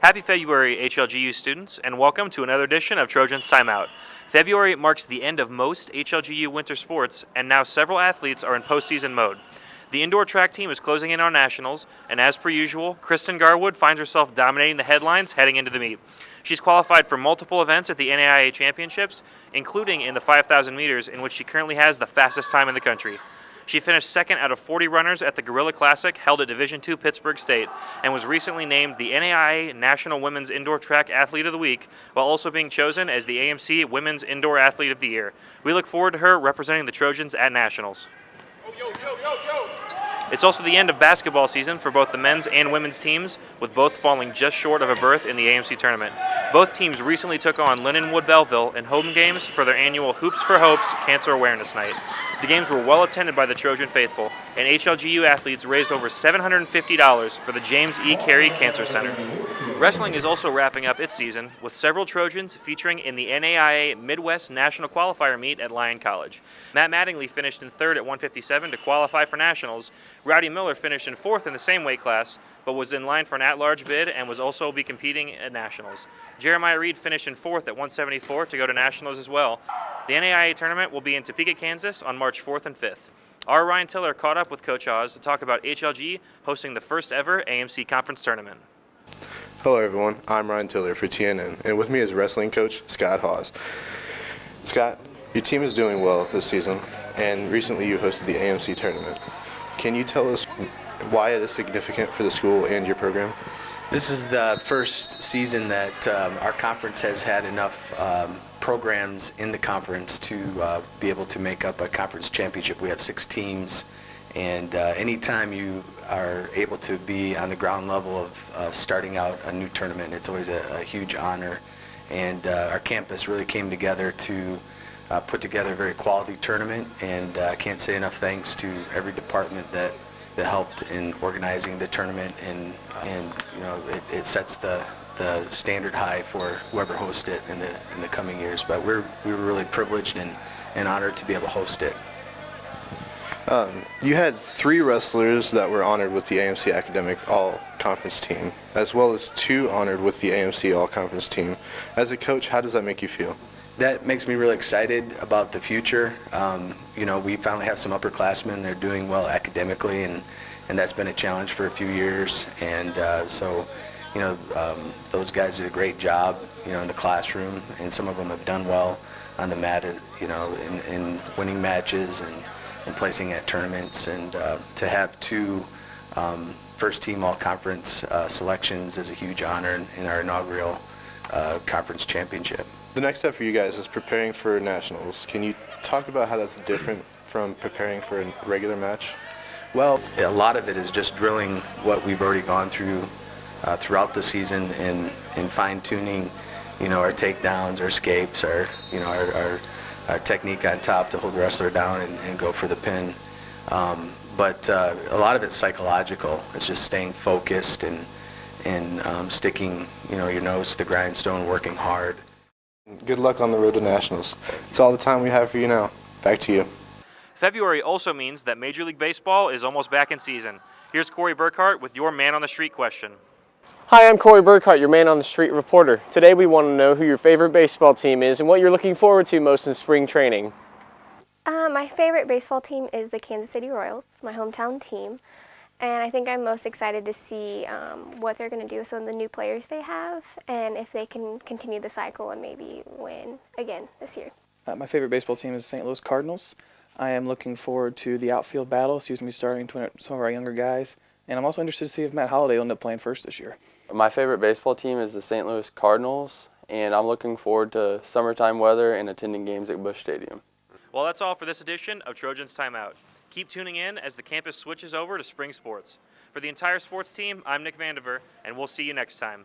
Happy February, HLGU students, and welcome to another edition of Trojans Timeout. February marks the end of most HLGU winter sports, and now several athletes are in postseason mode. The indoor track team is closing in on nationals, and as per usual, Kristen Garwood finds herself dominating the headlines heading into the meet. She's qualified for multiple events at the NAIA Championships, including in the 5,000 meters, in which she currently has the fastest time in the country. She finished second out of 40 runners at the Gorilla Classic held at Division II Pittsburgh State and was recently named the NAIA National Women's Indoor Track Athlete of the Week, while also being chosen as the AMC Women's Indoor Athlete of the Year. We look forward to her representing the Trojans at Nationals. It's also the end of basketball season for both the men's and women's teams, with both falling just short of a berth in the AMC tournament. Both teams recently took on Lindenwood Belleville in home games for their annual Hoops for Hopes Cancer Awareness Night. The games were well attended by the Trojan faithful, and HLGU athletes raised over $750 for the James E. Carey Cancer Center. Wrestling is also wrapping up its season, with several Trojans featuring in the NAIA Midwest National Qualifier meet at Lyon College. Matt Mattingly finished in third at 157 to qualify for nationals. Rowdy Miller finished in fourth in the same weight class, but was in line for an at-large bid and was also be competing at nationals. Jeremiah Reed finished in fourth at 174 to go to nationals as well. The NAIA tournament will be in Topeka, Kansas on March 4th and 5th. Our Ryan Tiller caught up with Coach Oz to talk about HLG hosting the first ever AMC Conference Tournament. Hello everyone, I'm Ryan Tiller for TNN, and with me is wrestling coach Scott Hawes. Scott, your team is doing well this season, and recently you hosted the AMC tournament. Can you tell us why it is significant for the school and your program? This is the first season that our conference has had enough programs in the conference to be able to make up a conference championship. We have 6 teams, and anytime you are able to be on the ground level of starting out a new tournament, it's always a huge honor. And our campus really came together to put together a very quality tournament, and I can't say enough thanks to every department that helped in organizing the tournament, and you know, it sets the standard high for whoever hosts it in the coming years. But we were really privileged and honored to be able to host it. You had 3 wrestlers that were honored with the AMC Academic All-Conference team, as well as 2 honored with the AMC All-Conference team. As a coach, how does that make you feel? That makes me really excited about the future. You know, we finally have some upperclassmen. They're doing well academically, and that's been a challenge for a few years. And so, you know, those guys did a great job, you know, in the classroom, and some of them have done well on the mat, you know, in winning matches and placing at tournaments. And to have 2 first-team all-conference selections is a huge honor in our inaugural conference championship. The next step for you guys is preparing for nationals. Can you talk about how that's different from preparing for a regular match? Well, a lot of it is just drilling what we've already gone through throughout the season, and fine-tuning, you know, our takedowns, our escapes, our, you know, our technique on top to hold the wrestler down and go for the pin. But a lot of it's psychological. It's just staying focused and sticking, you know, your nose to the grindstone, working hard. Good luck on the road to nationals. It's all the time we have for you now. Back to you. February also means that Major League Baseball is almost back in season. Here's Corey Burkhart with your Man on the Street question. Hi, I'm Corey Burkhart, your Man on the Street reporter. Today we want to know who your favorite baseball team is and what you're looking forward to most in spring training. My favorite baseball team is the Kansas City Royals, my hometown team. And I think I'm most excited to see what they're going to do with some of the new players they have, and if they can continue the cycle and maybe win again this year. My favorite baseball team is the St. Louis Cardinals. I am looking forward to the outfield battle. He's going to be starting some of our younger guys. And I'm also interested to see if Matt Holliday will end up playing first this year. My favorite baseball team is the St. Louis Cardinals, and I'm looking forward to summertime weather and attending games at Busch Stadium. Well, that's all for this edition of Trojans Timeout. Keep tuning in as the campus switches over to spring sports. For the entire sports team, I'm Nick Vandiver, and we'll see you next time.